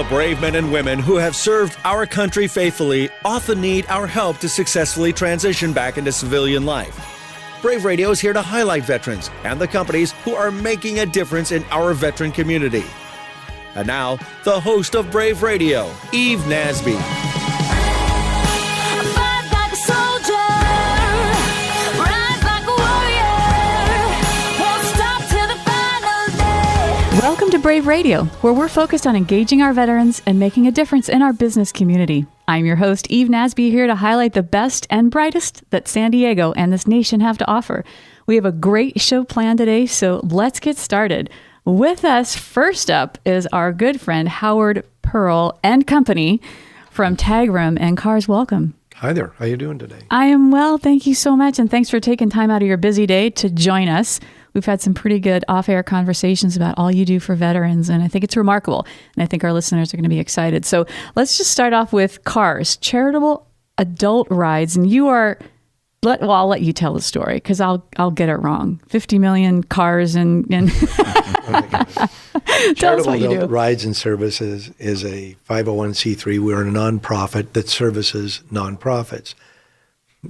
The brave men and women who have served our country faithfully often need our help to successfully transition back into civilian life. Brave Radio is here to highlight veterans and the companies who are making a difference in our veteran community. And now, the host of Brave Radio, Eve Nasby. Welcome to Brave Radio, where we're focused on engaging our veterans and making a difference in our business community. I'm your host, Eve Nasby, here to highlight the best and brightest that San Diego and this nation have to offer. We have a great show planned today, so let's get started. With us, first up, is our good friend, Howard Pearl and Company from Tagrem and Cars. Welcome. Hi there. How are you doing today? I am well. Thank you so much. And thanks for taking time out of your busy day to join us. We've had some pretty good off-air conversations about all you do for veterans, and I think it's remarkable. And I think our listeners are going to be excited. So let's just start off with Cars, charitable adult rides. And you are, I'll let you tell the story because I'll get it wrong. 50 million cars and tell us what you do. Rides and Services is a 501c3. We're a nonprofit that services nonprofits.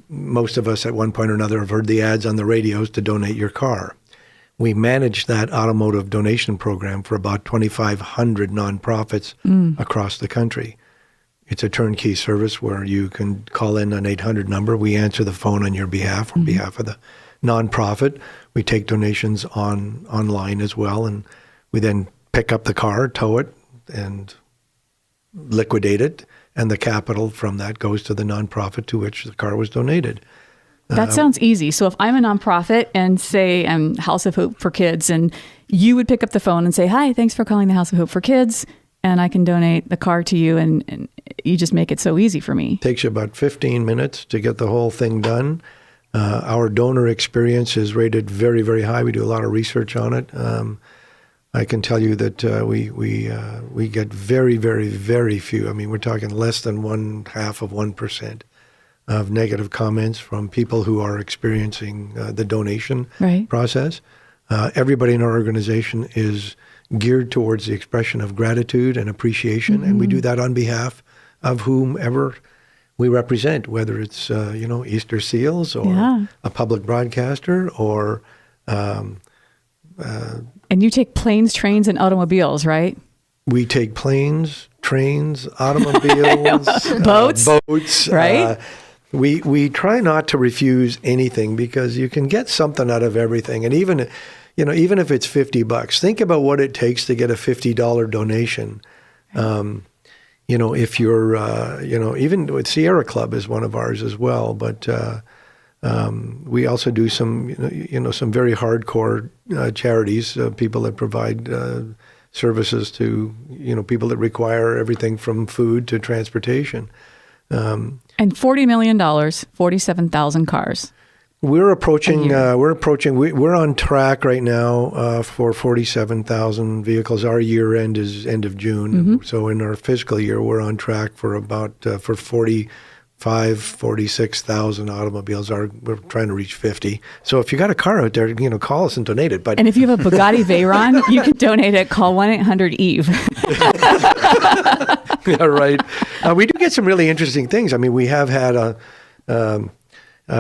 Most of us at one point or another have heard the ads on the radios to donate your car. We manage that automotive donation program for about 2,500 nonprofits across the country. It's a turnkey service where you can call in an 800 number. We answer the phone on your behalf, on behalf of the nonprofit. We take donations online as well, and we then pick up the car, tow it, and liquidate it, and the capital from that goes to the nonprofit to which the car was donated. That sounds easy. So if I'm a nonprofit and say I'm House of Hope for Kids, and you would pick up the phone and say, hi, thanks for calling the House of Hope for Kids, and I can donate the car to you, and you just make it so easy for me. Takes you about 15 minutes to get the whole thing done. Our donor experience is rated very, very high. We do a lot of research on it. I can tell you that we get very, very, very few. I mean, we're talking less than 0.5% of negative comments from people who are experiencing the donation process. Everybody in our organization is geared towards the expression of gratitude and appreciation, and we do that on behalf of whomever we represent, whether it's Easter Seals or a public broadcaster or. And you take planes, trains, and automobiles, right? We take planes, trains, automobiles, boats, right? We try not to refuse anything because you can get something out of everything. And even if it's $50, think about what it takes to get a $50 donation. If you're, even with Sierra Club is one of ours as well. But we also do some very hardcore charities, people that provide services to, people that require everything from food to transportation. And $40 million, 47,000 cars. We're on track right now for 47,000 vehicles. Our year end is end of June. So in our fiscal year, we're on track for about, for 46,000 automobiles. We're trying to reach 50. So if you got a car out there, call us and donate it. And if you have a Bugatti Veyron, you can donate it. Call 1-800-EVE. Yeah, right. We do get some really interesting things. I mean, we have had a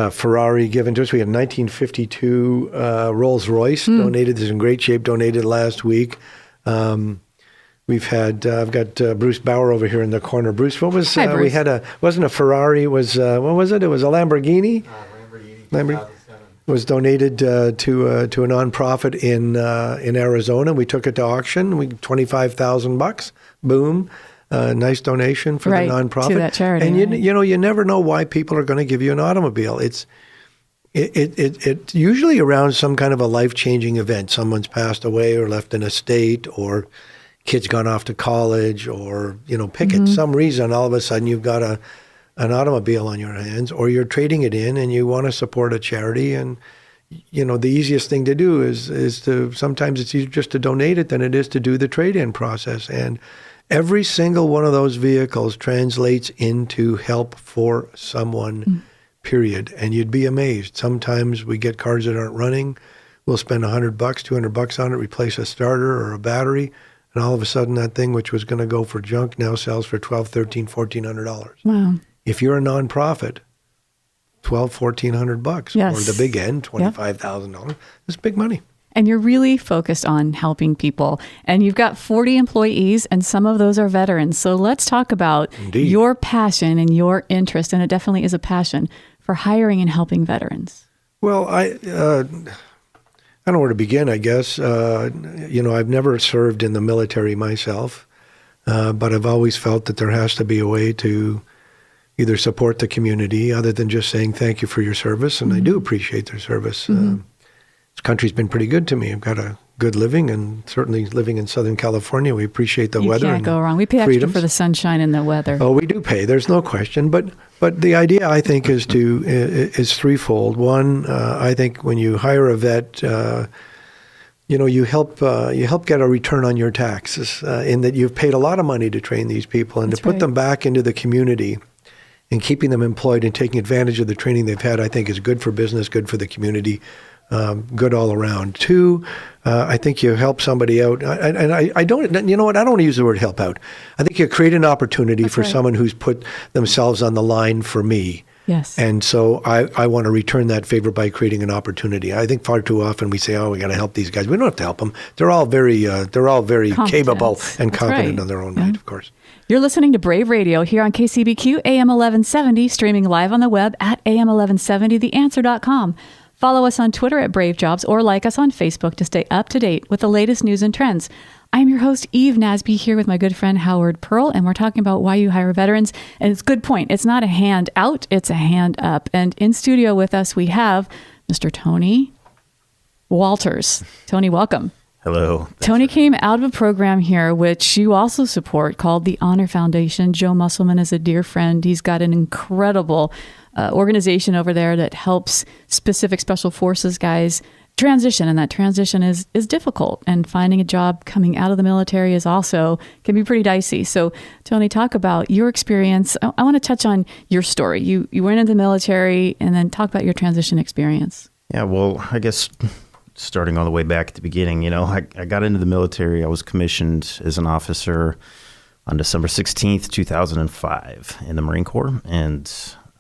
Ferrari given to us. We had a 1952 Rolls Royce donated. It's in great shape. Donated last week. We've had. I've got Bruce Bauer over here in the corner. Bruce, what was? Hi, Bruce. We had wasn't a Ferrari. What was it? It was a Lamborghini. Lamborghini was donated to a nonprofit in Arizona. We took it to auction. $25,000. Boom. Nice donation for the nonprofit to that charity. And you never know why people are going to give you an automobile. It's usually around some kind of a life-changing event. Someone's passed away or left an estate, or kids gone off to college, or pick it. Some reason all of a sudden you've got an automobile on your hands, or you're trading it in and you want to support a charity. And the easiest thing to do is to, sometimes it's easier just to donate it than it is to do the trade-in process. And every single one of those vehicles translates into help for someone, period. And you'd be amazed. Sometimes we get cars that aren't running. We'll spend $100, $200 on it, replace a starter or a battery. And all of a sudden, that thing which was going to go for junk now sells for $1,200, $1,300, $1,400. Wow. If you're a nonprofit, $1,200, $1,400, Yes. or the big end, $25,000. That's big money. And you're really focused on helping people. And you've got 40 employees, and some of those are veterans. So let's talk about Indeed. your passion and your interest, and it definitely is a passion for hiring and helping veterans. Well, I don't know where to begin, I guess. I've never served in the military myself, but I've always felt that there has to be a way to either support the community other than just saying thank you for your service, and I do appreciate their service. This country's been pretty good to me. I've got a good living, and certainly living in Southern California, we appreciate the weather. You can't go wrong. We pay extra freedoms. for the sunshine and the weather. Oh, we do pay. There's no question. But the idea, I think, is threefold. One, I think when you hire a vet, you help get a return on your taxes in that you've paid a lot of money to train these people, and That's to put right. them back into the community and keeping them employed and taking advantage of the training they've had, I think is good for business, good for the community. Good all around. Two, I think you help somebody out. I don't, you know what? I don't want to use the word help out. I think you create an opportunity That's for right. someone who's put themselves on the line for me. Yes. And so I want to return that favor by creating an opportunity. I think far too often we say, oh, we got to help these guys. We don't have to help them. They're all very Competent. capable and That's competent right. on their own Yeah. right, of course. You're listening to Brave Radio here on KCBQ AM 1170, streaming live on the web at am1170theanswer.com. Follow us on Twitter at Brave Jobs or like us on Facebook to stay up to date with the latest news and trends. I'm your host, Eve Nasby, here with my good friend Howard Pearl, and we're talking about why you hire veterans. And it's a good point. It's not a hand out, it's a hand up. And in studio with us, we have Mr. Tony Walters. Tony, welcome. Hello. Tony came out of a program here, which you also support, called the Honor Foundation. Joe Musselman is a dear friend. He's got an incredible organization over there that helps specific special forces guys transition, and that transition is difficult. And finding a job coming out of the military is also can be pretty dicey. So, Tony, talk about your experience. I want to touch on your story. You went into the military, and then talk about your transition experience. Yeah, well, I guess starting all the way back at the beginning, I got into the military. I was commissioned as an officer on December 16th, 2005 in the Marine Corps. And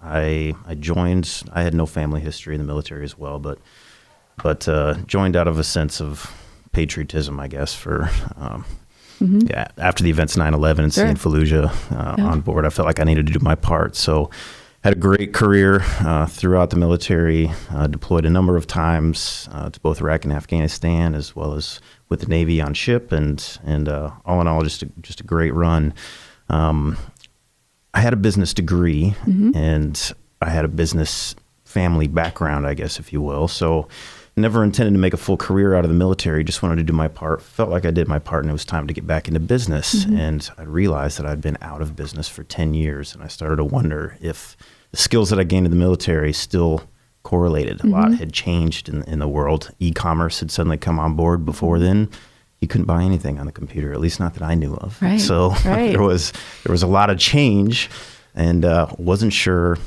I joined. I had no family history in the military as well, but joined out of a sense of patriotism, I guess, for after the events 9/11 and Sure. seeing Fallujah on board. I felt like I needed to do my part. So had a great career throughout the military, deployed a number of times to both Iraq and Afghanistan, as well as with the Navy on ship, and all in all, just a great run. I had a business degree, and I had a business family background, I guess, if you will. So never intended to make a full career out of the military, just wanted to do my part. Felt like I did my part, and it was time to get back into business. And I realized that I'd been out of business for 10 years, and I started to wonder if the skills that I gained in the military still correlated. A lot had changed in the world. Ecommerce had suddenly come on board. Before then, you couldn't buy anything on the computer, at least not that I knew of. Right, So right. there was a lot of change, and wasn't sure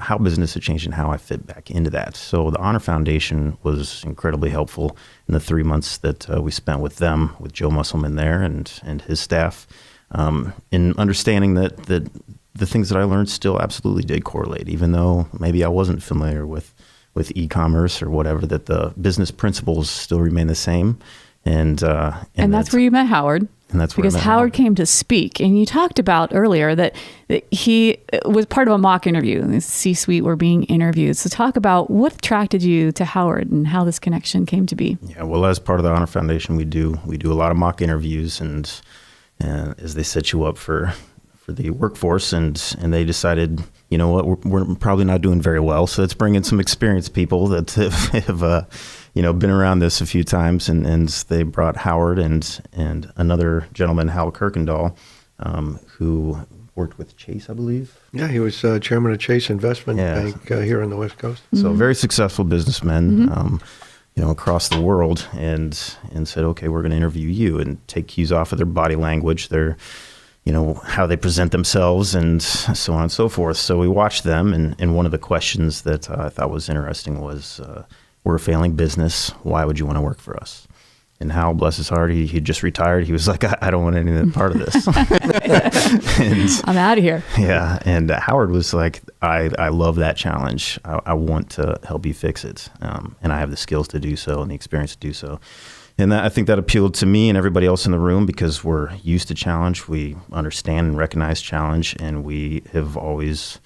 how business had changed and how I fit back into that. So the Honor Foundation was incredibly helpful in the 3 months that we spent with them, with Joe Musselman there and his staff, in understanding that the things that I learned still absolutely did correlate, even though maybe I wasn't familiar with e-commerce or whatever, that the business principles still remain the same. And that's where you met Howard. And that's where I because met Howard came to speak, and you talked about earlier that he was part of a mock interview, and the C-suite were being interviewed. So talk about what attracted you to Howard and how this connection came to be. Yeah, well, as part of the Honor Foundation, we do a lot of mock interviews, and as they set you up for the workforce, and they decided, you know what, we're probably not doing very well, so let's bring in some experienced people that have been around this a few times, and they brought Howard and another gentleman, Hal Kirkendall, who worked with Chase, I believe. Yeah, he was chairman of Chase Investment Bank here on the West Coast. So very successful businessmen, across the world, and said, okay, we're going to interview you and take cues off of their body language, their how they present themselves, and so on and so forth. So we watched them, and one of the questions that I thought was interesting was, we're a failing business. Why would you want to work for us? And Hal, bless his heart, he just retired. He was like, I don't want any part of this. I'm out of here. Yeah. And Howard was like, I love that challenge. I want to help you fix it. And I have the skills to do so and the experience to do so. And I think that appealed to me and everybody else in the room because we're used to challenge. We understand and recognize challenge, and we have always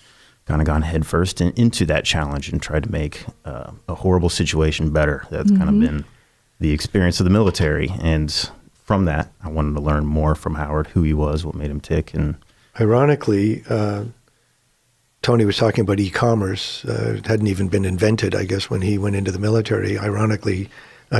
kind of gone headfirst into that challenge and tried to make a horrible situation better. That's kind of been the experience of the military. And from that, I wanted to learn more from Howard, who he was, what made him tick. And ironically, Tony was talking about e-commerce. It hadn't even been invented, I guess, when he went into the military. Ironically,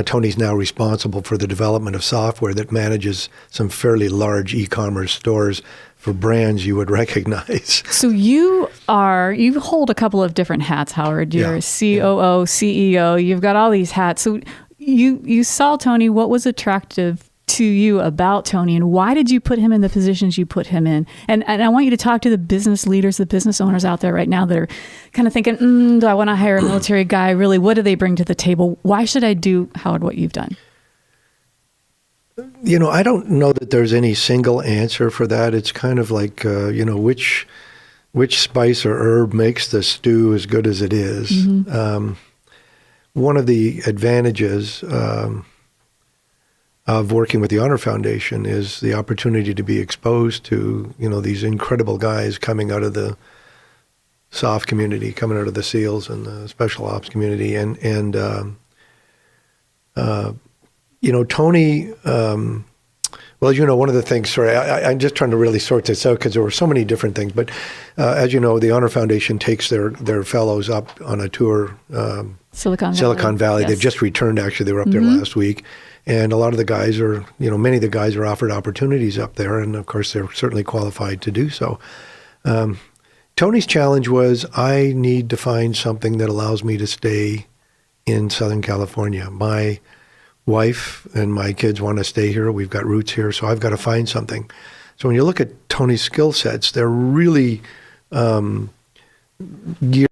Tony's now responsible for the development of software that manages some fairly large e-commerce stores for brands you would recognize. So you hold a couple of different hats, Howard. You're COO, CEO. You've got all these hats. So you saw Tony. What was attractive to you about Tony, and why did you put him in the positions you put him in? And I want you to talk to the business leaders, the business owners out there right now that are kind of thinking, do I want to hire a military guy? Really, what do they bring to the table? Why should I do, Howard, what you've done? I don't know that there's any single answer for that. It's kind of like, which spice or herb makes the stew as good as it is. One of the advantages of working with the Honor Foundation is the opportunity to be exposed to, these incredible guys coming out of the SOF community, coming out of the SEALs and the Special Ops community. And Tony, one of the things, sorry, I'm just trying to really sort this out because there were so many different things. But as you know, the Honor Foundation takes their fellows up on a tour. Silicon Valley. Yes. They've just returned, actually. They were up there last week. And a lot of the guys are, many of the guys are offered opportunities up there. And of course, they're certainly qualified to do so. Tony's challenge was, I need to find something that allows me to stay in Southern California. My wife and my kids want to stay here. We've got roots here, so I've got to find something. So when you look at Tony's skill sets, they're really geared,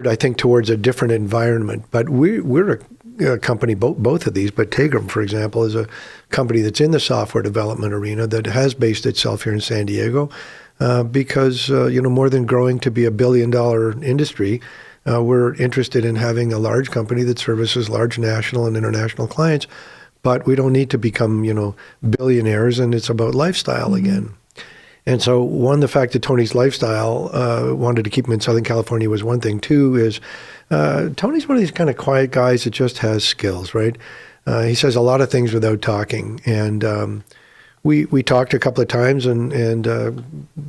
I think, towards a different environment. But we're a company, both of these, but Tagrem, for example, is a company that's in the software development arena that has based itself here in San Diego because, more than growing to be $1 billion industry, we're interested in having a large company that services large national and international clients. But we don't need to become, billionaires, and it's about lifestyle again. And so, one, the fact that Tony's lifestyle wanted to keep him in Southern California was one thing. Two is Tony's one of these kind of quiet guys that just has skills, right? He says a lot of things without talking. And we talked a couple of times, and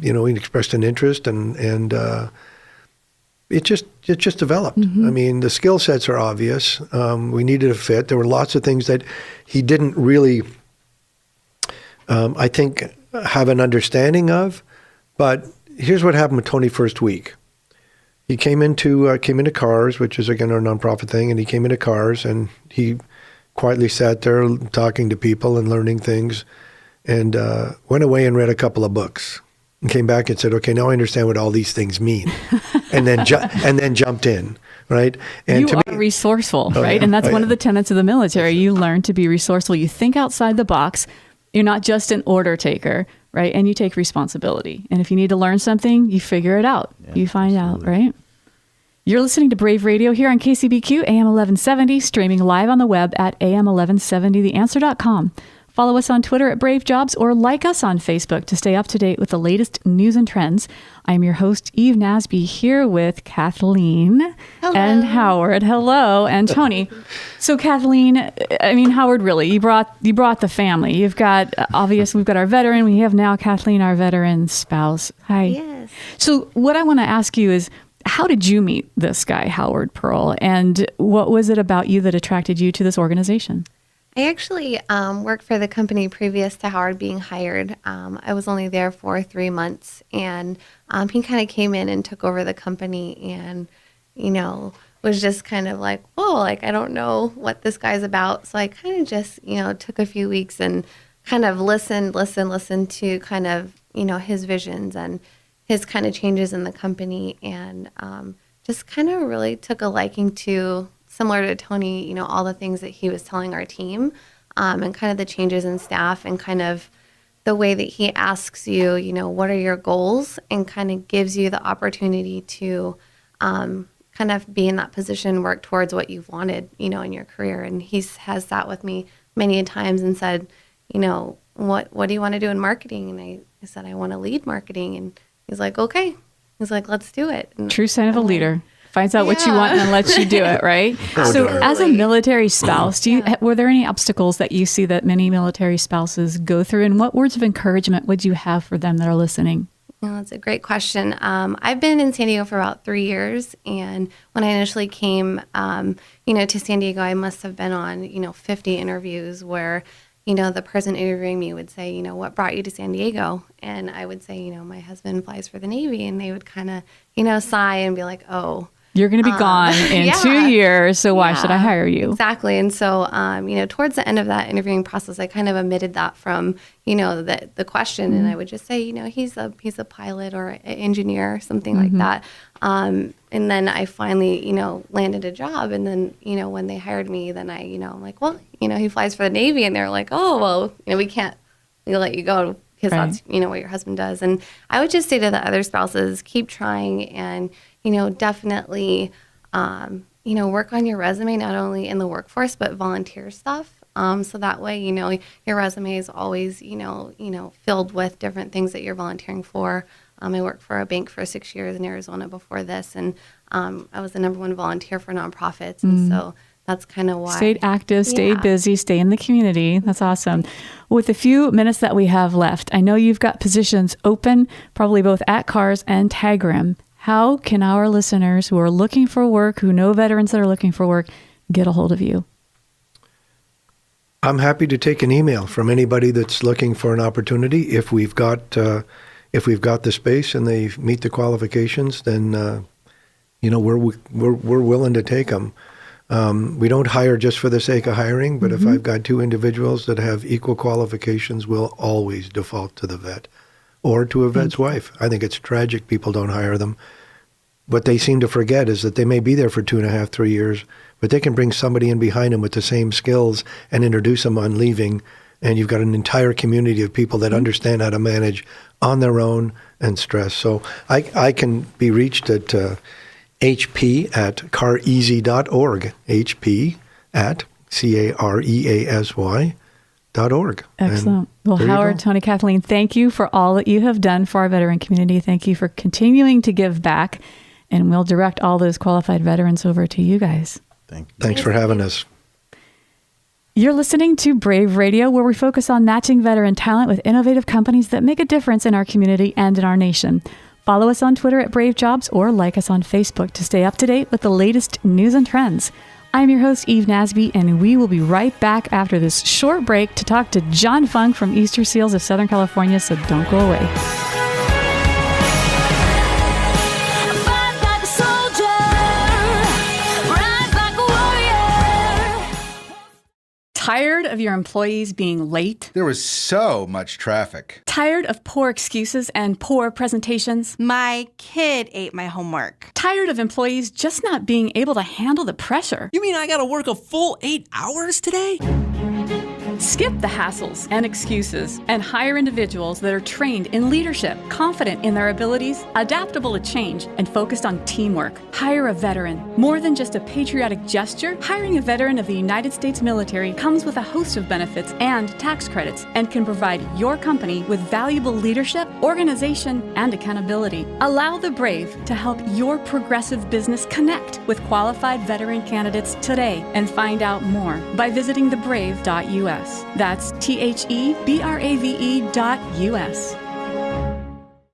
he expressed an interest, and it just developed. I mean, the skill sets are obvious. We needed a fit. There were lots of things that he didn't really, I think, have an understanding of. But here's what happened with Tony first week. He came into CARS, which is, again, our nonprofit thing, and he came into CARS, and he quietly sat there talking to people and learning things, and went away and read a couple of books. And came back and said, "Okay, now I understand what all these things mean," and then jumped in, right? And you are resourceful, right? And that's one of the tenets of the military. You learn to be resourceful. You think outside the box. You're not just an order taker, right? And you take responsibility. And if you need to learn something, you figure it out. Yeah, you find out, right? You're listening to Brave Radio here on KCBQ AM 1170, streaming live on the web at am1170theanswer.com. Follow us on Twitter at Brave Jobs or like us on Facebook to stay up to date with the latest news and trends. I'm your host, Eve Nasby, here with Kathleen and Howard. Hello, and Tony. So Kathleen, Howard, really, you brought the family. You've got, obviously, we've got our veteran. We have now Kathleen, our veteran spouse. Hi. Yes. So what I want to ask you is, how did you meet this guy, Howard Pearl? And what was it about you that attracted you to this organization? I actually worked for the company previous to Howard being hired. I was only there for 3 months, and he kind of came in and took over the company and, was just kind of like, whoa, I don't know what this guy's about. So I kind of just, took a few weeks and kind of listened to kind of, his visions and his kind of changes in the company, and just kind of really took a liking to, similar to Tony, all the things that he was telling our team. and kind of the changes in staff and kind of the way that he asks you, what are your goals, and kind of gives you the opportunity to kind of be in that position, work towards what you've wanted, in your career. And he has sat with me many times and said, what do you want to do in marketing? And I said, I want to lead marketing. And he's like, okay. He's like, let's do it. And true sign of a leader. Like, finds out what you want and then lets you do it, right? So as a military spouse, were there any obstacles that you see that many military spouses go through? And what words of encouragement would you have for them that are listening? That's a great question. I've been in San Diego for about 3 years. And when I initially came, to San Diego, I must have been on, 50 interviews where, the person interviewing me would say, what brought you to San Diego? And I would say, my husband flies for the Navy. And they would kind of, sigh and be like, oh, you're going to be gone in 2 years, so why should I hire you? Exactly. And so, towards the end of that interviewing process, I kind of omitted that from, the question. And I would just say, he's a pilot or an engineer or something like that. And then I finally, landed a job. And then, when they hired me, then I'm like, well, he flies for the Navy. And they're like, oh, well, we can't let you go because that's, what your husband does. And I would just say to the other spouses, keep trying and, definitely, work on your resume, not only in the workforce, but volunteer stuff. So that way, your resume is always, filled with different things that you're volunteering for. I worked for a bank for 6 years in Arizona before this, and I was the #1 volunteer for nonprofits. And so that's kind of why. Stayed active, stayed busy, stay in the community. That's awesome. With the few minutes that we have left, I know you've got positions open, probably both at CARS and Tagrem. How can our listeners who are looking for work, who know veterans that are looking for work, get a hold of you? I'm happy to take an email from anybody that's looking for an opportunity. If we've got the space and they meet the qualifications, then we're willing to take them. We don't hire just for the sake of hiring, but if I've got 2 individuals that have equal qualifications, we'll always default to the vet or to a vet's wife. I think it's tragic people don't hire them. What they seem to forget is that they may be there for 2.5, 3 years, but they can bring somebody in behind them with the same skills and introduce them on leaving. And you've got an entire community of people that understand how to manage on their own and stress. So I can be reached at hp@careasy.org, hp@careasy.org. Excellent. Well, Howard, Tony, Kathleen, thank you for all that you have done for our veteran community. Thank you for continuing to give back, and we'll direct all those qualified veterans over to you guys. Thanks for having us. You're listening to Brave Radio, where we focus on matching veteran talent with innovative companies that make a difference in our community and in our nation. Follow us on Twitter at Brave Jobs or like us on Facebook to stay up to date with the latest news and trends. I'm your host, Eve Nasby, and we will be right back after this short break to talk to John Funk from Easter Seals of Southern California, so don't go away. Tired of your employees being late? There was so much traffic. Tired of poor excuses and poor presentations? My kid ate my homework. Tired of employees just not being able to handle the pressure? You mean I gotta work a full 8 hours today? Skip the hassles and excuses and hire individuals that are trained in leadership, confident in their abilities, adaptable to change, and focused on teamwork. Hire a veteran. More than just a patriotic gesture, hiring a veteran of the United States military comes with a host of benefits and tax credits and can provide your company with valuable leadership, organization, and accountability. Allow the Brave to help your progressive business connect with qualified veteran candidates today and find out more by visiting thebrave.us. That's THEBRAVE.us.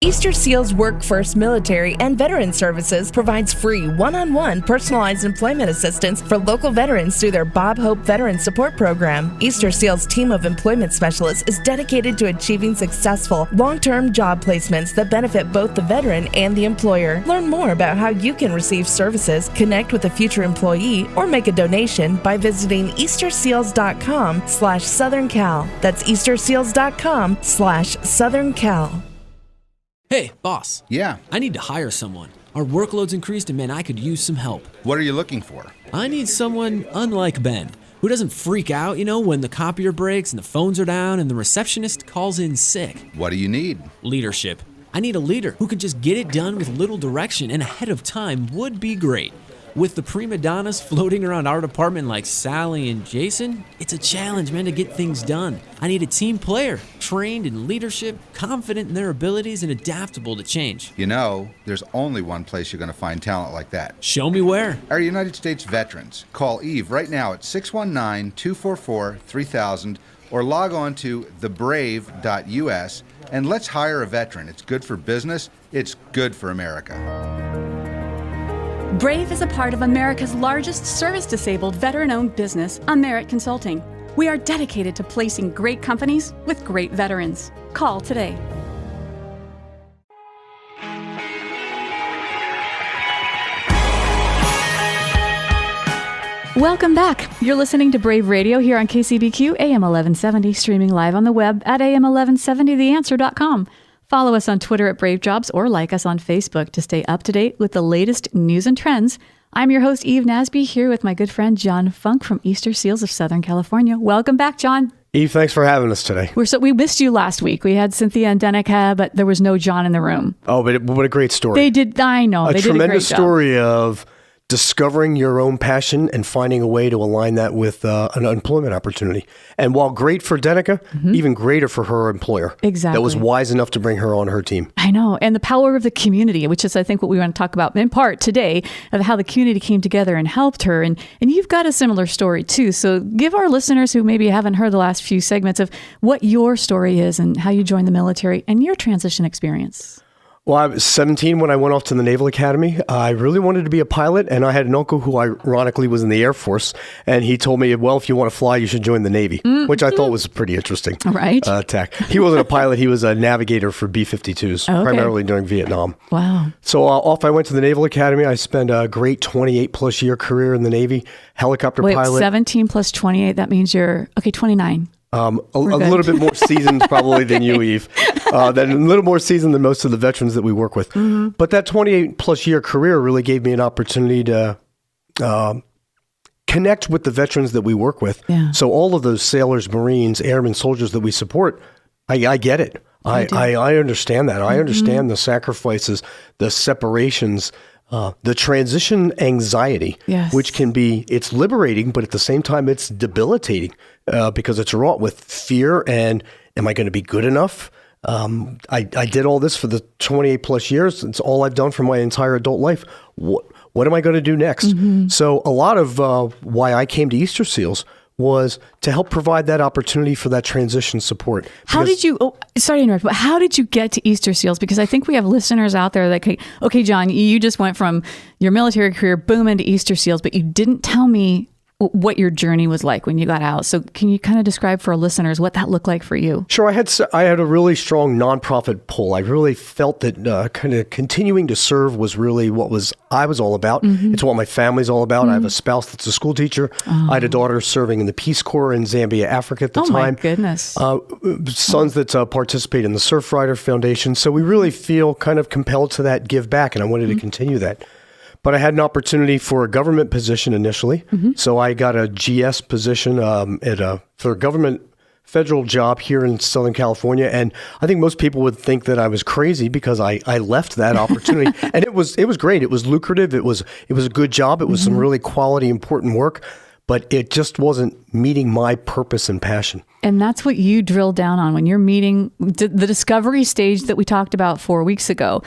Easter Seals Workforce Military and Veteran Services provides free one-on-one personalized employment assistance for local veterans through their Bob Hope Veteran Support Program. Easter Seals' team of employment specialists is dedicated to achieving successful, long-term job placements that benefit both the veteran and the employer. Learn more about how you can receive services, connect with a future employee, or make a donation by visiting easterseals.com/SouthernCal. That's easterseals.com/SouthernCal. Hey, boss. Yeah. I need to hire someone. Our workload's increased and man, I could use some help. What are you looking for? I need someone unlike Ben. Who doesn't freak out, when the copier breaks and the phones are down and the receptionist calls in sick? What do you need? Leadership. I need a leader who can just get it done with little direction and ahead of time would be great. With the prima donnas floating around our department like Sally and Jason, it's a challenge, man, to get things done. I need a team player, trained in leadership, confident in their abilities, and adaptable to change. There's only one place you're going to find talent like that. Show me where. Our United States veterans. Call Eve right now at 619-244-3000 or log on to thebrave.us and let's hire a veteran. It's good for business. It's good for America. Brave is a part of America's largest service-disabled veteran-owned business, Merit Consulting. We are dedicated to placing great companies with great veterans. Call today. Welcome back. You're listening to Brave Radio here on KCBQ AM 1170, streaming live on the web at am1170theanswer.com. Follow us on Twitter at Brave Jobs or like us on Facebook to stay up to date with the latest news and trends. I'm your host, Eve Nasby, here with my good friend John Funk from Easter Seals of Southern California. Welcome back, John. Eve, thanks for having us today. We missed you last week. We had Cynthia and Denica, but there was no John in the room. Oh, but what a great story. They did, I know. They did a tremendous great story of discovering your own passion and finding a way to align that with an employment opportunity. And while great for Denica, even greater for her employer. Exactly. That was wise enough to bring her on her team. I know. And the power of the community, which is, I think, what we want to talk about in part today, of how the community came together and helped her. And you've got a similar story, too. So give our listeners who maybe haven't heard the last few segments of what your story is and how you joined the military and your transition experience. Well, I was 17 when I went off to the Naval Academy. I really wanted to be a pilot, and I had an uncle who ironically was in the Air Force, and he told me, well, if you want to fly, you should join the Navy, which I thought was pretty interesting. Right. Tack. He wasn't a pilot. He was a navigator for B-52s, primarily during Vietnam. Wow. So off I went to the Naval Academy. I spent a great 28-plus year career in the Navy, helicopter pilot. 17 plus 28, that means you're, 29. A little bit more seasoned probably than you, Eve. A little more seasoned than most of the veterans that we work with. But that 28-plus year career really gave me an opportunity to connect with the veterans that we work with. Yeah. So all of those sailors, Marines, airmen, soldiers that we support, I get it. I understand that. I understand the sacrifices, the separations, the transition anxiety, which can be, it's liberating, but at the same time, it's debilitating because it's wrought with fear and am I going to be good enough? I did all this for the 28 plus years. It's all I've done for my entire adult life. What am I going to do next? So a lot of why I came to Easter Seals was to help provide that opportunity for that transition support. How did you, sorry to interrupt, but how did you get to Easter Seals? Because I think we have listeners out there that, okay, John, you just went from your military career, boom, into Easter Seals, but you didn't tell me what your journey was like when you got out. So can you kind of describe for our listeners what that looked like for you? Sure. I had a really strong nonprofit pull. I really felt that kind of continuing to serve was really what I was all about. It's what my family's all about. I have a spouse that's a school teacher. I had a daughter serving in the Peace Corps in Zambia, Africa at the time. Oh my goodness. Sons that participate in the Surfrider Foundation. So we really feel kind of compelled to that give back, and I wanted to continue that. But I had an opportunity for a government position initially. So I got a GS position for a government federal job here in Southern California. And I think most people would think that I was crazy because I left that opportunity. And it was great. It was lucrative. It was a good job. It was some really quality, important work. But it just wasn't meeting my purpose and passion. And that's what you drill down on when you're meeting the discovery stage that we talked about 4 weeks ago.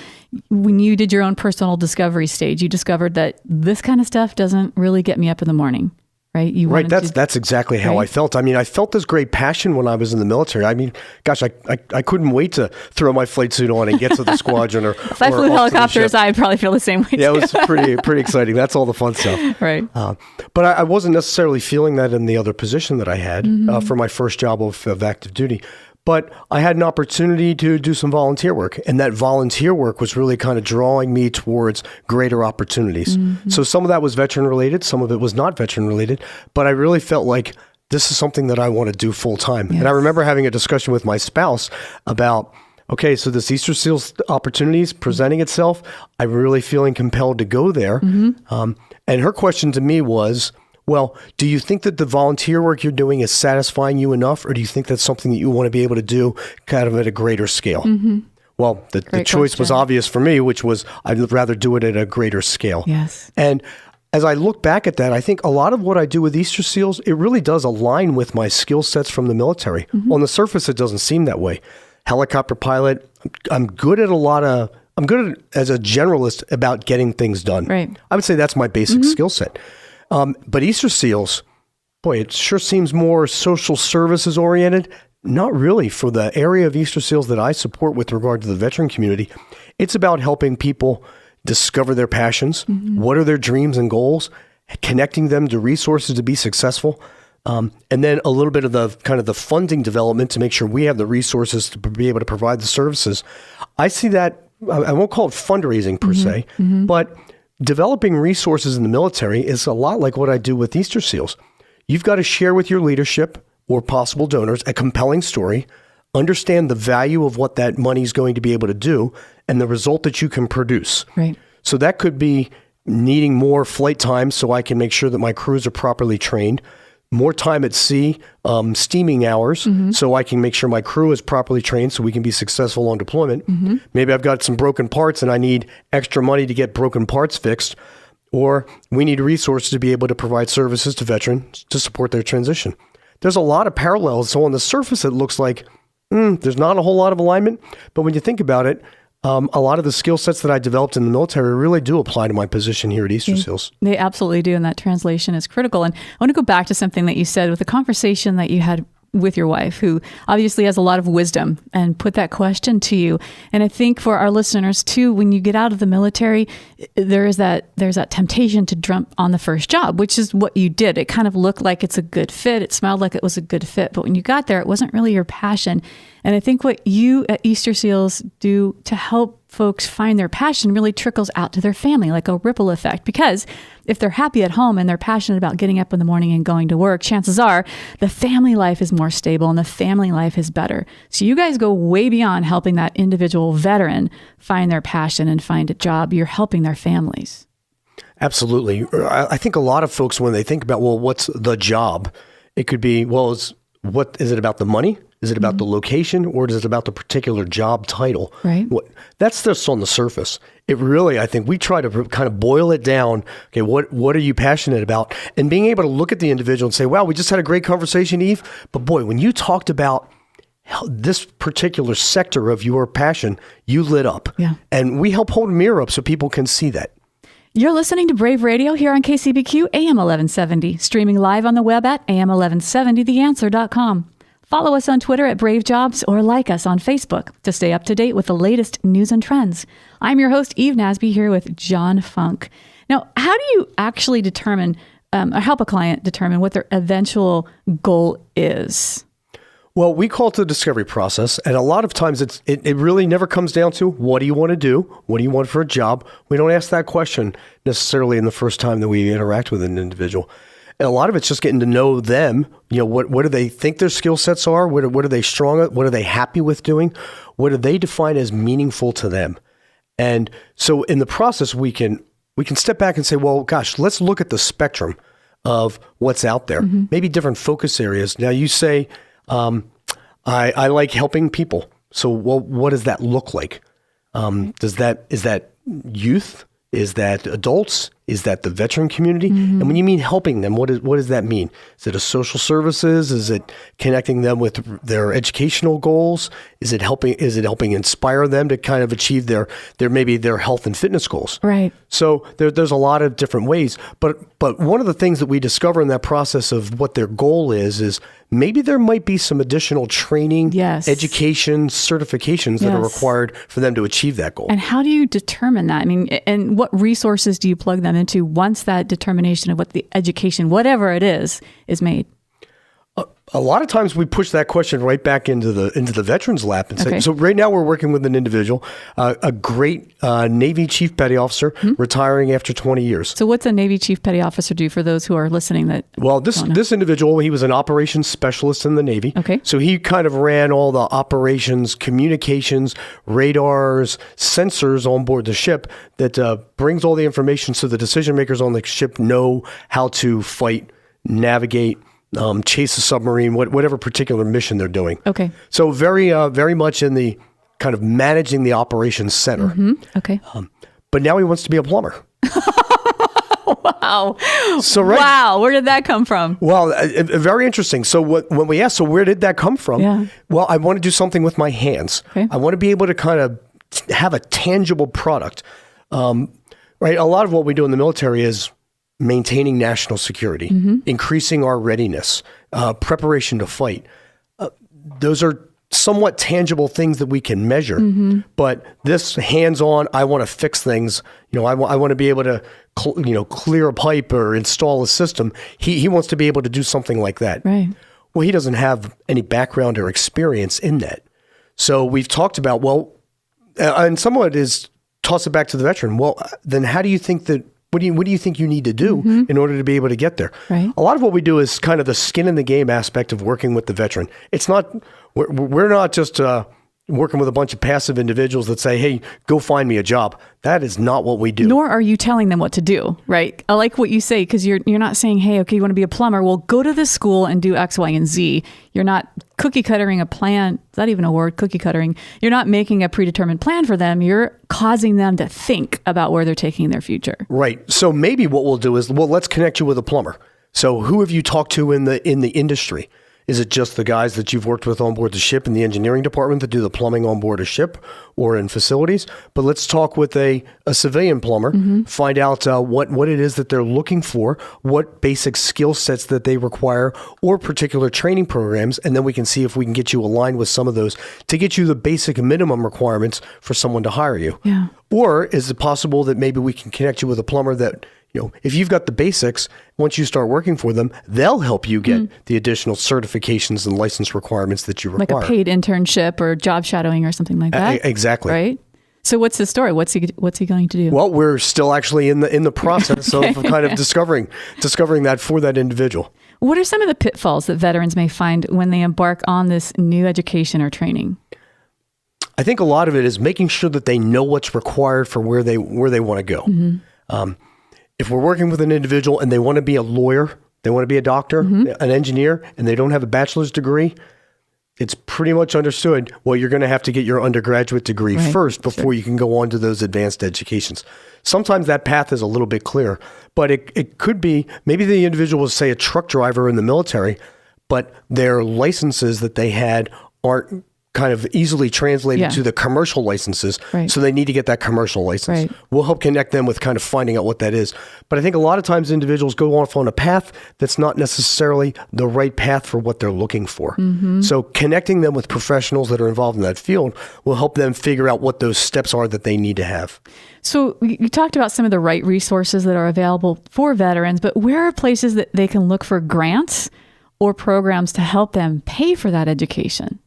When you did your own personal discovery stage, you discovered that this kind of stuff doesn't really get me up in the morning. Right. That's exactly how I felt. I mean, I felt this great passion when I was in the military. I mean, gosh, I couldn't wait to throw my flight suit on and get to the squadron or if I flew helicopters, I'd probably feel the same way. Yeah, it was pretty exciting. That's all the fun stuff. Right. But I wasn't necessarily feeling that in the other position that I had for my first job of active duty. But I had an opportunity to do some volunteer work, and that volunteer work was really kind of drawing me towards greater opportunities. So some of that was veteran related, some of it was not veteran related, but I really felt like this is something that I want to do full time. Yes. And I remember having a discussion with my spouse about, okay, so this Easter Seals opportunity is presenting itself. I'm really feeling compelled to go there. And her question to me was, Well, do you think that the volunteer work you're doing is satisfying you enough, or do you think that's something that you want to be able to do kind of at a greater scale? Mm-hmm. Well, the choice was obvious for me, which was I'd rather do it at a greater scale. Yes. And as I look back at that, I think a lot of what I do with Easter Seals, it really does align with my skill sets from the military. Mm-hmm. On the surface, it doesn't seem that way. Helicopter pilot, I'm good as a generalist about getting things done. Right. I would say that's my basic skill set. But Easter Seals, boy, it sure seems more social services oriented. Not really. For the area of Easter Seals that I support with regard to the veteran community, it's about helping people discover their passions. Mm-hmm. What are their dreams and goals? Connecting them to resources to be successful. And then a little bit of the kind of the funding development to make sure we have the resources to be able to provide the services. I see that, I won't call it fundraising per se, but developing resources in the military is a lot like what I do with Easter Seals. You've got to share with your leadership or possible donors a compelling story, understand the value of what that money is going to be able to do, and the result that you can produce. Right. So that could be needing more flight time so I can make sure that my crews are properly trained, more time at sea, steaming hours, so I can make sure my crew is properly trained so we can be successful on deployment. Mm-hmm. Maybe I've got some broken parts and I need extra money to get broken parts fixed, or we need resources to be able to provide services to veterans to support their transition. There's a lot of parallels. So on the surface, it looks like there's not a whole lot of alignment, but when you think about it, a lot of the skill sets that I developed in the military really do apply to my position here at Easter Seals. They absolutely do, and that translation is critical. And I want to go back to something that you said with the conversation that you had with your wife, who obviously has a lot of wisdom, and put that question to you. And I think for our listeners too, when you get out of the military, there's that temptation to jump on the first job, which is what you did. It kind of looked like it's a good fit. It smelled like it was a good fit. But when you got there, it wasn't really your passion. And I think what you at Easter Seals do to help folks find their passion really trickles out to their family, like a ripple effect. Because if they're happy at home and they're passionate about getting up in the morning and going to work, chances are the family life is more stable and the family life is better. So you guys go way beyond helping that individual veteran find their passion and find a job. You're helping their families. Absolutely. I think a lot of folks, when they think about, well, what's the job? It could be, well, is it about the money? Is it about the location, or is it about the particular job title? Right. That's just on the surface. It really, I think we try to kind of boil it down. Okay, what are you passionate about? And being able to look at the individual and say, wow, we just had a great conversation, Eve. But boy, when you talked about this particular sector of your passion, you lit up. Yeah. And we help hold a mirror up so people can see that. You're listening to Brave Radio here on KCBQ AM 1170, streaming live on the web at am1170theanswer.com. Follow us on Twitter at Brave Jobs, or like us on Facebook to stay up to date with the latest news and trends. I'm your host, Eve Nasby, here with John Funk. Now, how do you actually determine or help a client determine what their eventual goal is? Well, we call it the discovery process. And a lot of times it really never comes down to what do you want to do? What do you want for a job? We don't ask that question necessarily in the first time that we interact with an individual. And a lot of it's just getting to know them. You know, what do they think their skill sets are? What are they strong at? What are they happy with doing? What do they define as meaningful to them? And so in the process, we can step back and say, well, gosh, let's look at the spectrum of what's out there. Mm-hmm. Maybe different focus areas. Now you say, I like helping people. So what does that look like? Is that youth? Is that adults? Is that the veteran community? Mm-hmm. And when you mean helping them, what does that mean? Is it a social services? Is it connecting them with their educational goals? Is it helping inspire them to kind of achieve their maybe their health and fitness goals? Right. So there's a lot of different ways. But one of the things that we discover in that process of what their goal is maybe there might be some additional training, yes, education, certifications that are required for them to achieve that goal. And how do you determine that? I mean, and what resources do you plug them into once that determination of what the education, whatever it is made? A lot of times we push that question right back into the veterans lap and say, okay, so right now we're working with an individual, a great Navy Chief Petty Officer, retiring after 20 years. So what's a Navy Chief Petty Officer do for those who are listening that this individual, he was an operations specialist in the Navy. Okay. So he kind of ran all the operations, communications, radars, sensors on board the ship that brings all the information so the decision makers on the ship know how to fight navigate, chase a submarine, whatever particular mission they're doing. Okay. So very much in the kind of managing the operations center. Okay. But now he wants to be a plumber. Wow. So Wow. Where did that come from? Well, very interesting. So when we asked, so where did that come from? Yeah. Well, I want to do something with my hands. Okay. I want to be able to kind of have a tangible product. Right. A lot of what we do in the military is maintaining national security, increasing our readiness, preparation to fight. Those are somewhat tangible things that we can measure, but this hands-on, I want to fix things. I want to be able to, clear a pipe or install a system. He wants to be able to do something like that. Right. Well, he doesn't have any background or experience in that. So we've talked about, and some of it is toss it back to the veteran. Well, then how do you think that, what do you think you need to do in order to be able to get there? Right. A lot of what we do is kind of the skin in the game aspect of working with the veteran. It's not, we're not just working with a bunch of passive individuals that say, hey, go find me a job. That is not what we do. Nor are you telling them what to do, right? I like what you say, because you're not saying, hey, okay, you want to be a plumber? Well, go to this school and do X, Y, and Z. You're not cookie cuttering a plan. Is that even a word, cookie cuttering? You're not making a predetermined plan for them. You're causing them to think about where they're taking their future. Right. So maybe what we'll do is, let's connect you with a plumber. So who have you talked to in the industry? Is it just the guys that you've worked with on board the ship in the engineering department that do the plumbing on board a ship or in facilities? But let's talk with a civilian plumber, find out what it is that they're looking for, what basic skill sets that they require, or particular training programs, and then we can see if we can get you aligned with some of those to get you the basic minimum requirements for someone to hire you. Yeah. Or is it possible that maybe we can connect you with a plumber that, if you've got the basics, once you start working for them, they'll help you get the additional certifications and license requirements that you require. Like a paid internship or job shadowing or something like that. Exactly. Right? So what's the story? What's he going to do? Well, we're still actually in the process of kind of discovering that for that individual. What are some of the pitfalls that veterans may find when they embark on this new education or training? I think a lot of it is making sure that they know what's required for where they want to go. If we're working with an individual and they want to be a lawyer, they want to be a doctor, an engineer, and they don't have a bachelor's degree, it's pretty much understood, well, you're going to have to get your undergraduate degree first before you can go on to those advanced educations. Sometimes that path is a little bit clear, but it could be, maybe the individual was, say, a truck driver in the military, but their licenses that they had aren't kind of easily translated to the commercial licenses. Right. So they need to get that commercial license. Right. We'll help connect them with kind of finding out what that is. But I think a lot of times individuals go off on a path that's not necessarily the right path for what they're looking for. So connecting them with professionals that are involved in that field will help them figure out what those steps are that they need to have. So you talked about some of the right resources that are available for veterans, but where are places that they can look for grants or programs to help them pay for that education?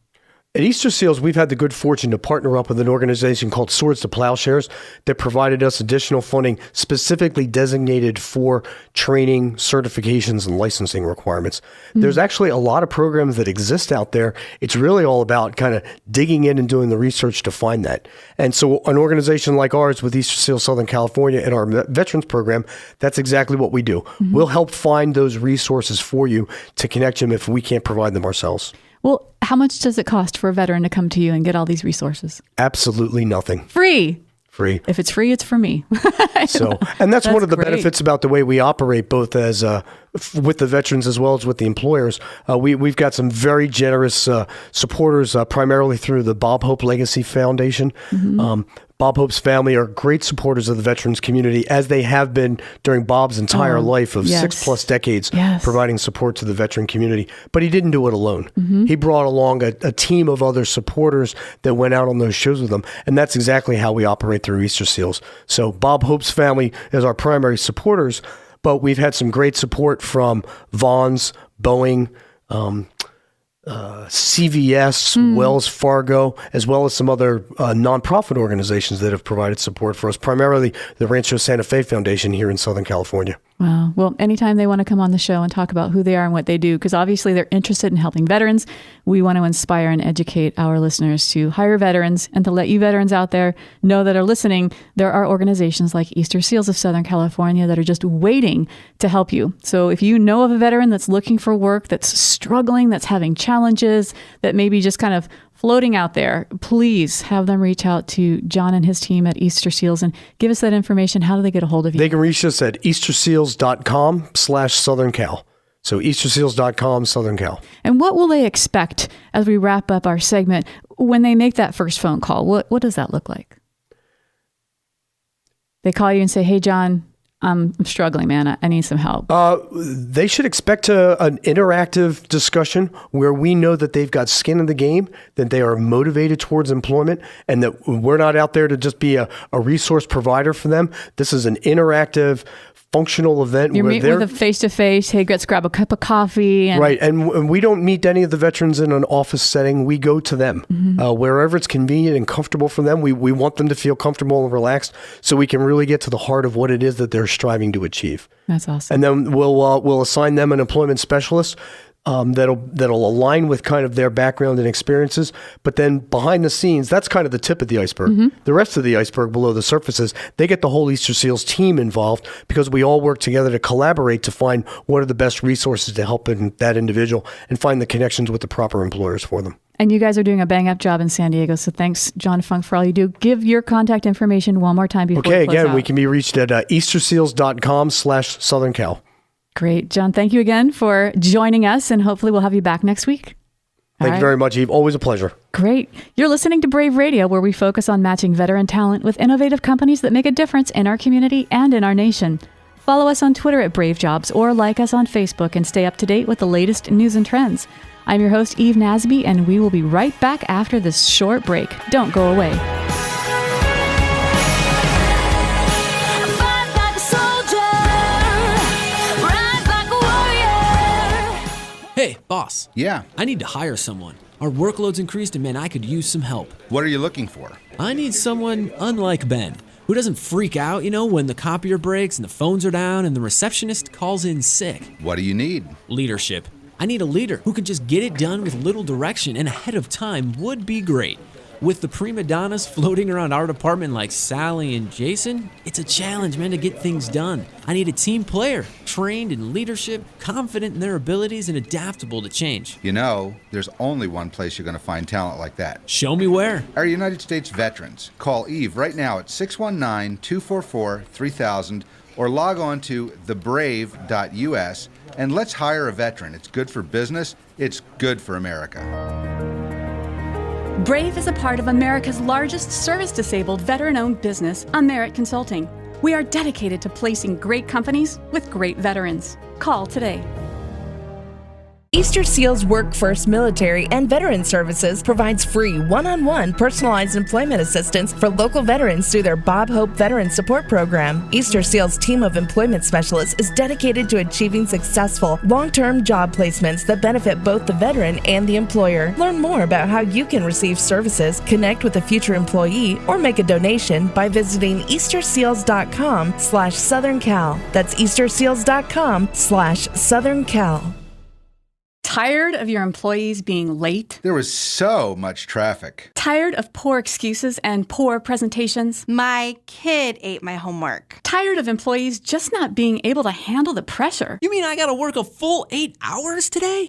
At Easter Seals, we've had the good fortune to partner up with an organization called Swords to Plowshares that provided us additional funding specifically designated for training, certifications, and licensing requirements. There's actually a lot of programs that exist out there. It's really all about kind of digging in and doing the research to find that. And so an organization like ours with Easter Seals Southern California and our veterans program, that's exactly what we do. We'll help find those resources for you to connect them if we can't provide them ourselves. Well, how much does it cost for a veteran to come to you and get all these resources? Absolutely nothing. Free. If it's free, it's for me. And that's one of the benefits about the way we operate, both as with the veterans as well as with the employers. We've got some very generous supporters, primarily through the Bob Hope Legacy Foundation. Bob Hope's family are great supporters of the veterans community, as they have been during Bob's entire life of 6+ decades, providing support to the veteran community. But he didn't do it alone. He brought along a team of other supporters that went out on those shows with him. And that's exactly how we operate through Easter Seals. So Bob Hope's family is our primary supporters, but we've had some great support from Vaughn's, Boeing, CVS, Wells Fargo, as well as some other nonprofit organizations that have provided support for us, primarily the Rancho Santa Fe Foundation here in Southern California. Wow. Well, anytime they want to come on the show and talk about who they are and what they do, because obviously they're interested in helping veterans, we want to inspire and educate our listeners to hire veterans and to let you veterans out there know that are listening. There are organizations like Easter Seals of Southern California that are just waiting to help you. So if you know of a veteran that's looking for work, that's struggling, that's having challenges, that maybe just kind of floating out there, please have them reach out to John and his team at Easter Seals and give us that information. How do they get a hold of you? They can reach us at easterseals.com/Southern Cal. So easterseals.com, Southern Cal. And what will they expect as we wrap up our segment when they make that first phone call? What does that look like? They call you and say, hey, John, I'm struggling, man. I need some help. They should expect an interactive discussion where we know that they've got skin in the game, that they are motivated towards employment, and that we're not out there to just be a resource provider for them. This is an interactive, functional event. You meet with a face-to-face, hey, let's grab a cup of coffee. Right, and we don't meet any of the veterans in an office setting. We go to them. Wherever it's convenient and comfortable for them, we want them to feel comfortable and relaxed so we can really get to the heart of what it is that they're striving to achieve. That's awesome. And then we'll assign them an employment specialist that'll align with kind of their background and experiences. But then behind the scenes, that's kind of the tip of the iceberg. The rest of the iceberg below the surface is they get the whole Easter Seals team involved because we all work together to collaborate to find what are the best resources to help that individual and find the connections with the proper employers for them. And you guys are doing a bang-up job in San Diego, so thanks, John Funk, for all you do. Give your contact information one more time before we close again, out. we can be reached at easterseals.com/Southern Cal. Great. John, thank you again for joining us, and hopefully we'll have you back next week. Thank you very much, Eve. Always a pleasure. Great. You're listening to Brave Radio, where we focus on matching veteran talent with innovative companies that make a difference in our community and in our nation. Follow us on Twitter at Brave Jobs or like us on Facebook and stay up to date with the latest news and trends. I'm your host, Eve Nasby, and we will be right back after this short break. Don't go away. Hey, boss. Yeah. I need to hire someone. Our workload's increased and man, I could use some help. What are you looking for? I need someone unlike Ben, who doesn't freak out, when the copier breaks and the phones are down and the receptionist calls in sick. What do you need? Leadership. I need a leader who can just get it done with little direction and ahead of time would be great. With the prima donnas floating around our department like Sally and Jason, it's a challenge, man, to get things done. I need a team player, trained in leadership, confident in their abilities, and adaptable to change. There's only one place you're going to find talent like that. Show me where. Our United States veterans. Call Eve right now at 619-244-3000 or log on to thebrave.us and let's hire a veteran. It's good for business. It's good for America. Brave is a part of America's largest service-disabled veteran-owned business, Amerit Consulting. We are dedicated to placing great companies with great veterans. Call today. Easter Seals Work First Military and Veteran Services provides free one-on-one personalized employment assistance for local veterans through their Bob Hope Veteran Support Program. Easter Seals' team of employment specialists is dedicated to achieving successful, long-term job placements that benefit both the veteran and the employer. Learn more about how you can receive services, connect with a future employee, or make a donation by visiting easterseals.com/Southern Cal. That's easterseals.com/Southern Cal. Tired of your employees being late? There was so much traffic. Tired of poor excuses and poor presentations? My kid ate my homework. Tired of employees just not being able to handle the pressure? You mean I gotta work a full 8 hours today?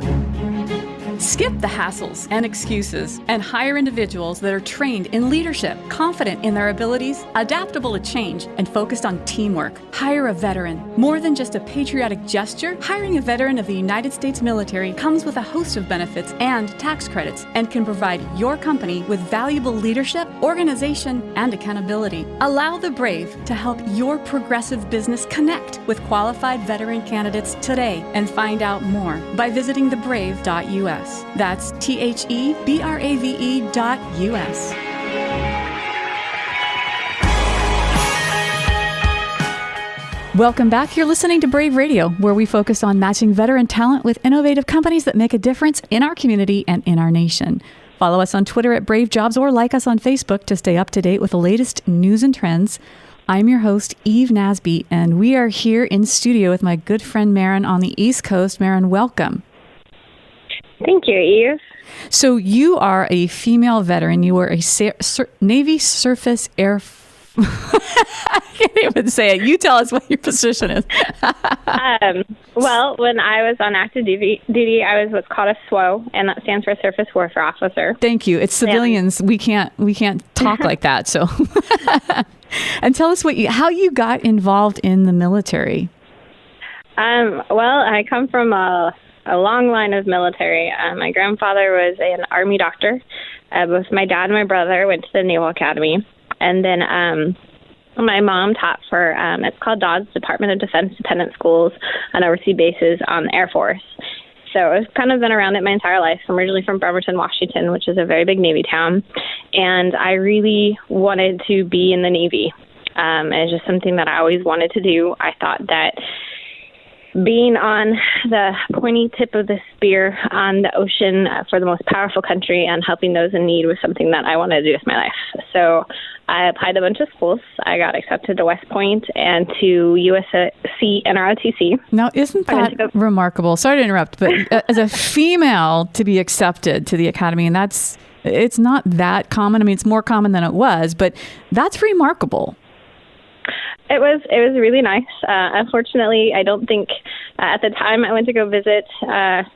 Skip the hassles and excuses and hire individuals that are trained in leadership, confident in their abilities, adaptable to change, and focused on teamwork. Hire a veteran. More than just a patriotic gesture, hiring a veteran of the United States military comes with a host of benefits and tax credits and can provide your company with valuable leadership, organization, and accountability. Allow the Brave to help your progressive business connect with qualified veteran candidates today and find out more by visiting thebrave.us. That's THEBRAVE.US. Welcome back. You're listening to Brave Radio, where we focus on matching veteran talent with innovative companies that make a difference in our community and in our nation. Follow us on Twitter at Brave Jobs or like us on Facebook to stay up to date with the latest news and trends. I'm your host, Eve Nasby, and we are here in studio with my good friend Maren on the East Coast. Maren, welcome. Thank you, Eve. So you are a female veteran. You were a Navy Surface Air I can't even say it. You tell us what your position is. Well, when I was on active duty, I was what's called a SWO, and that stands for Surface Warfare Officer. Thank you. It's civilians. We can't talk like that. So, and tell us how you got involved in the military. Well, I come from a long line of military. My grandfather was an Army doctor. Both my dad and my brother went to the Naval Academy. And then my mom taught for, it's called DODS, Department of Defense Dependent Schools on overseas bases on the Air Force. So I've kind of been around it my entire life. I'm originally from Bremerton, Washington, which is a very big Navy town. And I really wanted to be in the Navy. It's just something that I always wanted to do. I thought that being on the pointy tip of the spear on the ocean for the most powerful country and helping those in need was something that I wanted to do with my life. So I applied to a bunch of schools. I got accepted to West Point and to USC and ROTC. Now, isn't that remarkable? Sorry to interrupt, but as a female to be accepted to the academy, and it's not that common. I mean, it's more common than it was, but that's remarkable. It was really nice. Unfortunately, I don't think at the time I went to go visit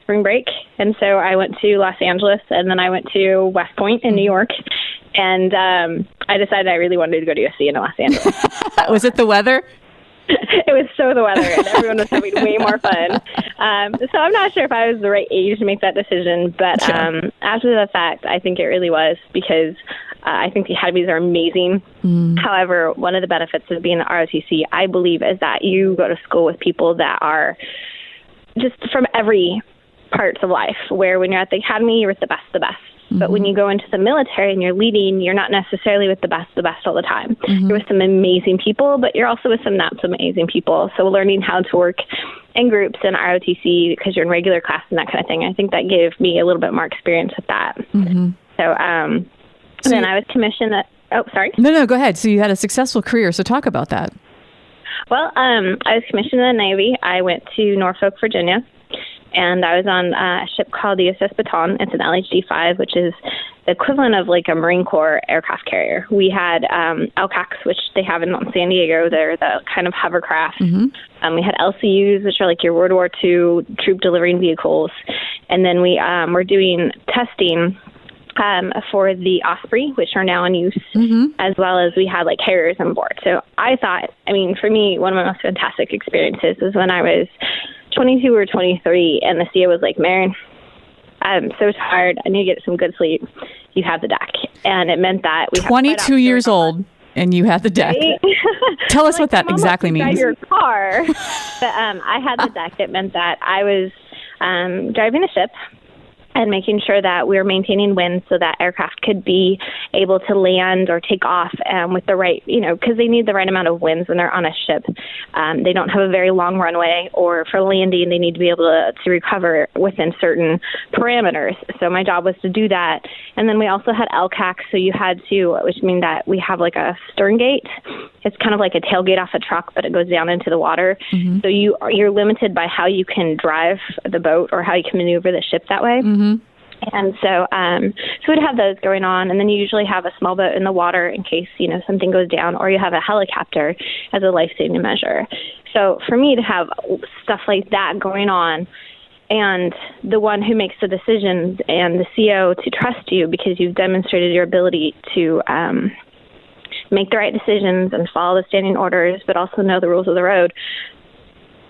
spring break, and so I went to Los Angeles, and then I went to West Point in New York, and I decided I really wanted to go to USC in Los Angeles. Was it the weather? It was so the weather, and everyone was having way more fun. So I'm not sure if I was the right age to make that decision, but after the fact, I think it really was, because I think the academies are amazing. However, one of the benefits of being at ROTC, I believe, is that you go to school with people that are just from every parts of life, where when you're at the academy, you're with the best of the best. But when you go into the military and you're leading, you're not necessarily with the best all the time. You're with some amazing people, but you're also with some not so amazing people. So learning how to work in groups in ROTC, because you're in regular class and that kind of thing, I think that gave me a little bit more experience with that. So then I was commissioned at, No, go ahead. So you had a successful career. So talk about that. Well, I was commissioned in the Navy. I went to Norfolk, Virginia. And I was on a ship called the USS Baton. It's an LHD-5, which is the equivalent of like a Marine Corps aircraft carrier. We had LCACs, which they have in San Diego. They're the kind of hovercraft. We had LCUs, which are like your World War II troop delivering vehicles. And then we were doing testing for the Osprey, which are now in use, as well as we had like Harriers on board. So I thought, for me, one of my most fantastic experiences was when I was 22 or 23, and the CEO was like, Maren, I'm so tired. I need to get some good sleep. You have the deck. And it meant that we 22 years old, and you had the deck. Right? Tell us what that exactly means. Your car. But I had the deck. It meant that I was driving a ship and making sure that we were maintaining wind so that aircraft could be able to land or take off with the right, because they need the right amount of winds when they're on a ship. They don't have a very long runway, or for landing, they need to be able to recover within certain parameters. So my job was to do that. And then we also had LCAC, so you had to, which means that we have like a stern gate. It's kind of like a tailgate off a truck, but it goes down into the water. So you're limited by how you can drive the boat or how you can maneuver the ship that way. And so we'd have those going on, and then you usually have a small boat in the water in case, something goes down, or you have a helicopter as a life-saving measure. So for me to have stuff like that going on, and the one who makes the decisions and the CO to trust you because you've demonstrated your ability to make the right decisions and follow the standing orders, but also know the rules of the road,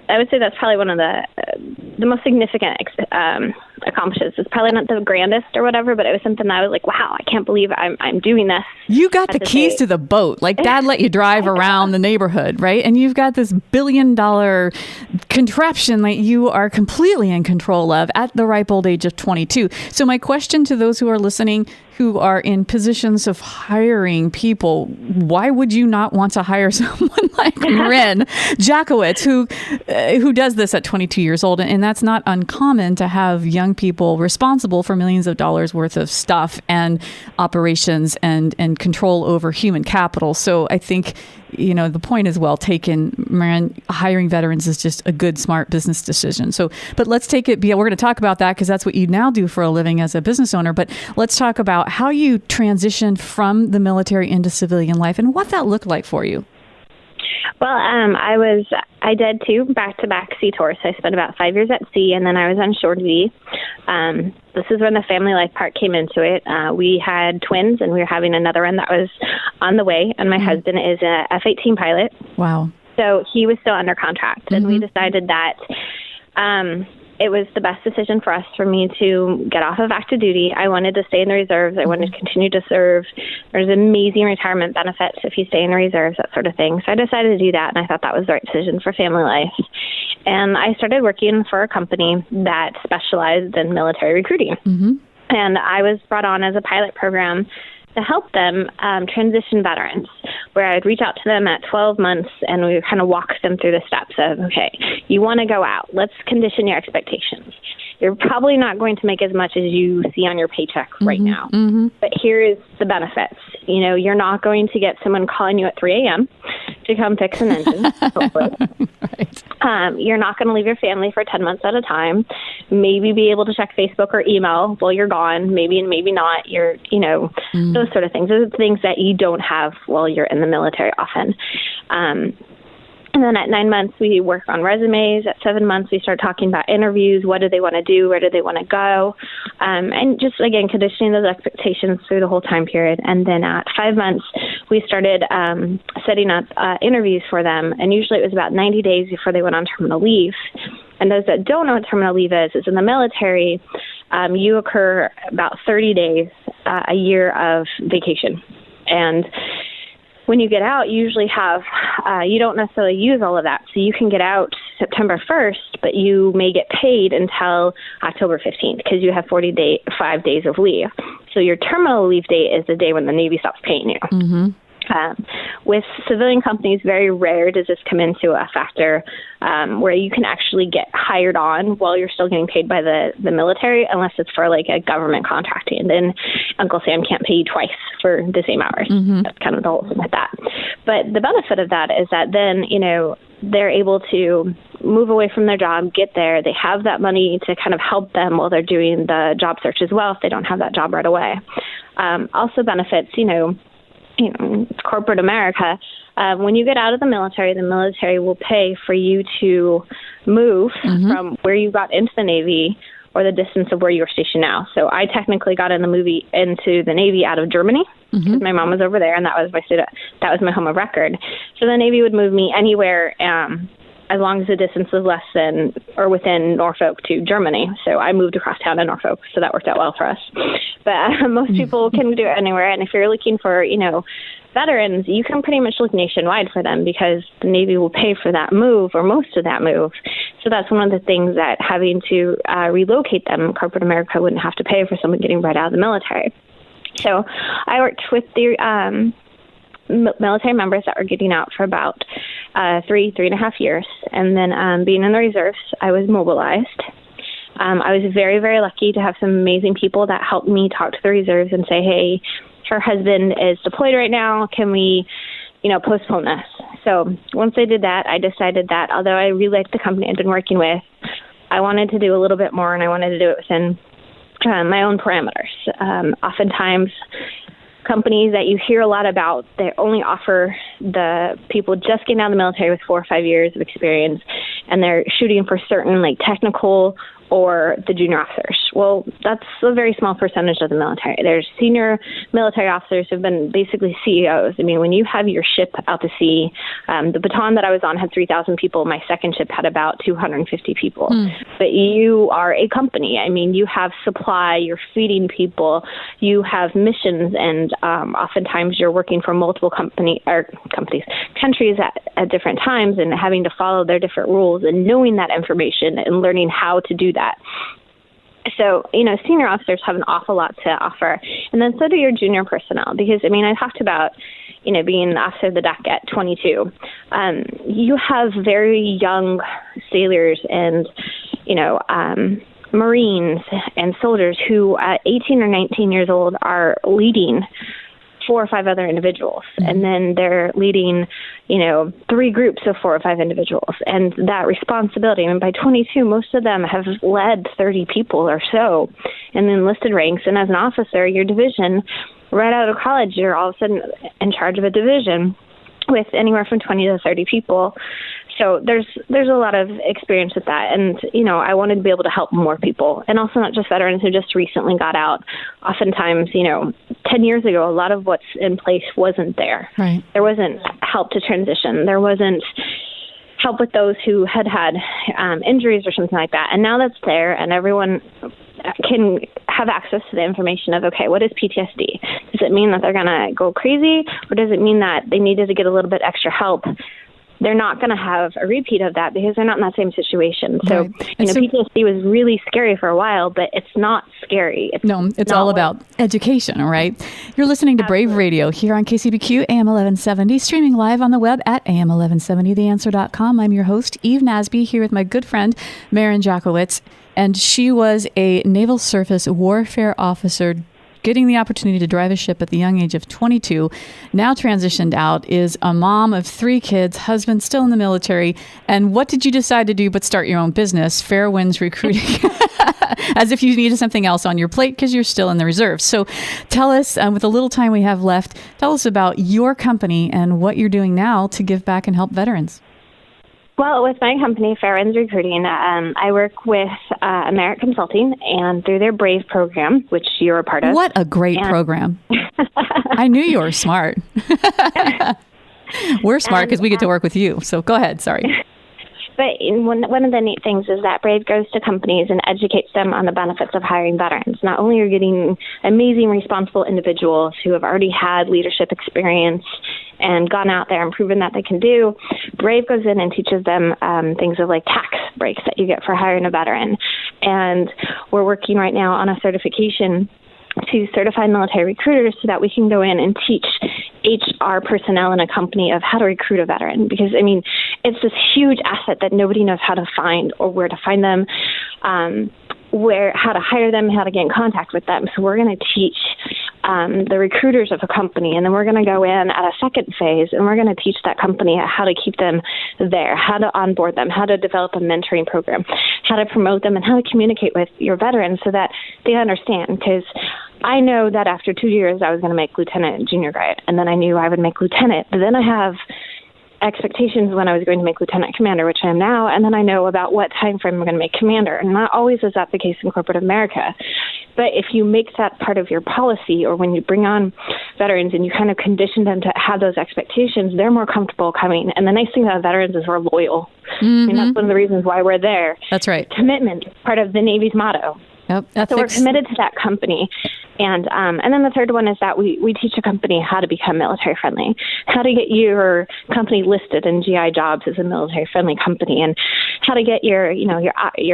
I would say that's probably one of the most significant accomplishments. It's probably not the grandest or whatever, but it was something that I was like, wow, I can't believe I'm doing this. You got the keys to the boat. Like Dad let you drive around the neighborhood, right? And you've got this $1 billion contraption that you are completely in control of at the ripe old age of 22. So my question to those who are listening, who are in positions of hiring people, why would you not want to hire someone like Maren Jakowitz, who does this at 22 years old? And that's not uncommon to have young young people responsible for millions of dollars worth of stuff and operations and control over human capital. So I think, the point is well taken. Marin, hiring veterans is just a good, smart business decision. So, but let's take it. We're going to talk about that because that's what you now do for a living as a business owner. But let's talk about how you transitioned from the military into civilian life and what that looked like for you. Well, I did 2 back-to-back sea tours. So I spent about 5 years at sea, and then I was on shore duty. This is when the family life part came into it. We had twins, and we were having another one that was on the way, and my husband is a F-18 pilot. Wow. So he was still under contract, and we decided that it was the best decision for me to get off of active duty. I wanted to stay in the reserves. I wanted to continue to serve. There's amazing retirement benefits if you stay in the reserves, that sort of thing. So I decided to do that, and I thought that was the right decision for family life. And I started working for a company that specialized in military recruiting. And I was brought on as a pilot program to help them transition veterans, where I'd reach out to them at 12 months and we would kind of walk them through the steps of, okay, you want to go out. Let's condition your expectations. You're probably not going to make as much as you see on your paycheck right now, but here is the benefits. You're not going to get someone calling you at 3 a.m. to come fix an engine. Right. You're not going to leave your family for 10 months at a time. Maybe be able to check Facebook or email while you're gone. Maybe and maybe not. Those sort of things. Those are things that you don't have while you're in the military often. And then at 9 months, we work on resumes. At 7 months, we start talking about interviews. What do they want to do? Where do they want to go? And just, again, conditioning those expectations through the whole time period. And then at 5 months, we started setting up interviews for them. And usually it was about 90 days before they went on terminal leave. And those that don't know what terminal leave is in the military, you occur about 30 days a year of vacation. And when you get out, you usually have, you don't necessarily use all of that. So you can get out September 1st, but you may get paid until October 15th because you have 5 days of leave. So your terminal leave date is the day when the Navy stops paying you. With civilian companies, very rare does this come into a factor where you can actually get hired on while you're still getting paid by the military, unless it's for like a government contracting. And then Uncle Sam can't pay you twice for the same hours. That's kind of the whole thing with that. But the benefit of that is that then, they're able to move away from their job, get there. They have that money to kind of help them while they're doing the job search as well if they don't have that job right away. Also benefits, corporate America, when you get out of the military will pay for you to move from where you got into the Navy or the distance of where you are stationed now. So I technically got into the Navy out of Germany because my mom was over there, and that was my home of record. So the Navy would move me anywhere as long as the distance was less than or within Norfolk to Germany. So I moved across town to Norfolk, so that worked out well for us. But most people can do it anywhere, and if you're looking for, veterans, you can pretty much look nationwide for them because the Navy will pay for that move or most of that move. So that's one of the things that having to relocate them, corporate America wouldn't have to pay for someone getting right out of the military. So I worked with the military members that were getting out for about 3.5 years. And then being in the reserves, I was mobilized. I was very, very lucky to have some amazing people that helped me talk to the reserves and say, hey, her husband is deployed right now. Can we, postpone this? So once I did that, I decided that although I really liked the company I'd been working with, I wanted to do a little bit more, and I wanted to do it within my own parameters. Oftentimes, companies that you hear a lot about, they only offer the people just getting out of the military with 4 or 5 years of experience, and they're shooting for certain technical or the junior officers. Well, that's a very small percentage of the military. There's senior military officers who've been basically CEOs. I mean, when you have your ship out to sea, the baton that I was on had 3,000 people. My second ship had about 250 people. But you are a company. I mean, you have supply, you're feeding people, you have missions, and oftentimes you're working for multiple countries at different times and having to follow their different rules and knowing that information and learning how to do that. So, senior officers have an awful lot to offer. And then so do your junior personnel, because, I talked about, being an officer of the deck at 22. You have very young sailors and, Marines and soldiers who at 18 or 19 years old are leading 4 or 5 other individuals. And then they're leading, 3 groups of 4 or 5 individuals. And that responsibility, by 22, most of them have led 30 people or so in the enlisted ranks. And as an officer, your division, right out of college, you're all of a sudden in charge of a division with anywhere from 20 to 30 people. So there's a lot of experience with that. And, I wanted to be able to help more people, and also not just veterans who just recently got out. Oftentimes, 10 years ago, a lot of what's in place wasn't there. Right. There wasn't help to transition. There wasn't help with those who had injuries or something like that. And now that's there, and everyone can have access to the information of, okay, what is PTSD? Does it mean that they're going to go crazy, or does it mean that they needed to get a little bit extra help? They're not going to have a repeat of that because they're not in that same situation. So, Right. PTSD was really scary for a while, but it's not scary. It's all about education, all right? You're listening to Brave Radio here on KCBQ AM 1170, streaming live on the web at am1170theanswer.com. I'm your host, Eve Nasby, here with my good friend, Maren Jakowitz, and she was a Naval Surface Warfare Officer getting the opportunity to drive a ship at the young age of 22, now transitioned out, is a mom of 3 kids, husband still in the military. And what did you decide to do but start your own business, Fair Winds Recruiting? As if you needed something else on your plate because you're still in the reserves. So tell us, with the little time we have left, tell us about your company and what you're doing now to give back and help veterans. Well, with my company, Fair Winds Recruiting, I work with American Consulting, and through their Brave program, which you're a part of. What a great program. I knew you were smart. We're smart because we get to work with you. So go ahead. Sorry. But one of the neat things is that Brave goes to companies and educates them on the benefits of hiring veterans. Not only are you getting amazing, responsible individuals who have already had leadership experience and gone out there and proven that they can do, Brave goes in and teaches them things of like tax breaks that you get for hiring a veteran. And we're working right now on a certification to certify military recruiters so that we can go in and teach HR personnel in a company of how to recruit a veteran. Because, it's this huge asset that nobody knows how to find or where to find them, how to hire them, how to get in contact with them. So we're going to teach the recruiters of a company, and then we're going to go in at a second phase, and we're going to teach that company how to keep them there, how to onboard them, how to develop a mentoring program, how to promote them, and how to communicate with your veterans so that they understand. Because I know that after 2 years, I was going to make lieutenant and junior grade, and then I knew I would make lieutenant. But then I have expectations when I was going to make lieutenant commander, which I am now, and then I know about what time frame I'm going to make commander. And not always is that the case in corporate America. But if you make that part of your policy, or when you bring on veterans and you kind of condition them to have those expectations, they're more comfortable coming. And the nice thing about veterans is we're loyal. And that's one of the reasons why we're there. That's right. Commitment, part of the Navy's motto. Yep, so we're committed to that company. And then the third one is that we teach a company how to become military friendly, how to get your company listed in GI Jobs as a military friendly company, and how to get your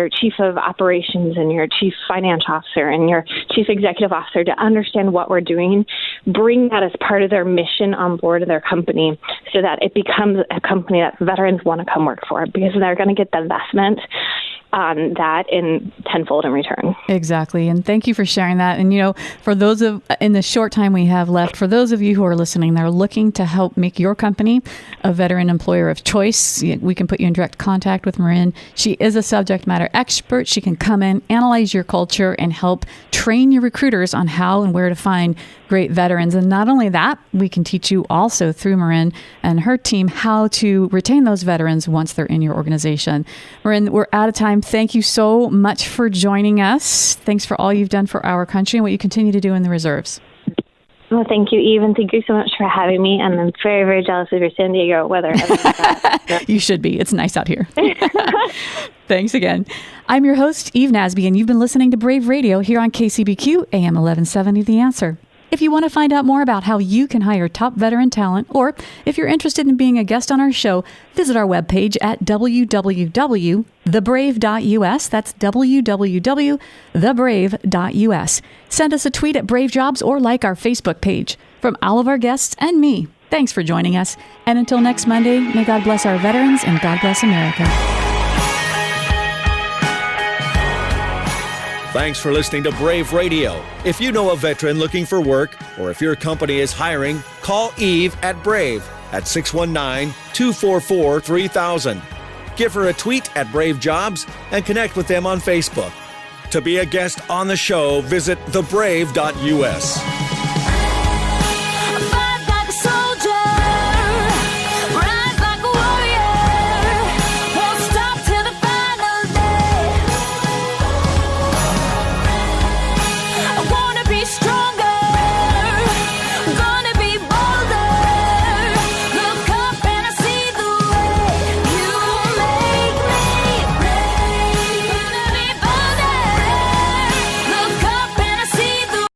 chief of operations and your chief financial officer and your chief executive officer to understand what we're doing, bring that as part of their mission on board of their company so that it becomes a company that veterans want to come work for, because they're going to get the investment on that in tenfold in return. Exactly. And thank you for sharing that. And, for those in the short time we have left, for those of you who are listening, that are looking to help make your company a veteran employer of choice, we can put you in direct contact with Marin. She is a subject matter expert. She can come in, analyze your culture, and help train your recruiters on how and where to find great veterans. And not only that, we can teach you also through Marin and her team how to retain those veterans once they're in your organization. Marin, we're out of time. Thank you so much for joining us. Thanks for all you've done for our country and what you continue to do in the reserves. Well, thank you, Eve, and thank you so much for having me. And I'm very, very jealous of your San Diego weather. You should be. It's nice out here. Thanks again. I'm your host, Eve Nasby, and you've been listening to Brave Radio here on KCBQ AM 1170 The Answer. If you want to find out more about how you can hire top veteran talent, or if you're interested in being a guest on our show, visit our webpage at www.thebrave.us. That's www.thebrave.us. Send us a tweet at Brave Jobs or like our Facebook page. From all of our guests and me, thanks for joining us. And until next Monday, may God bless our veterans and God bless America. Thanks for listening to Brave Radio. If you know a veteran looking for work, or if your company is hiring, call Eve at Brave at 619-244-3000. Give her a tweet at Brave Jobs and connect with them on Facebook. To be a guest on the show, visit thebrave.us.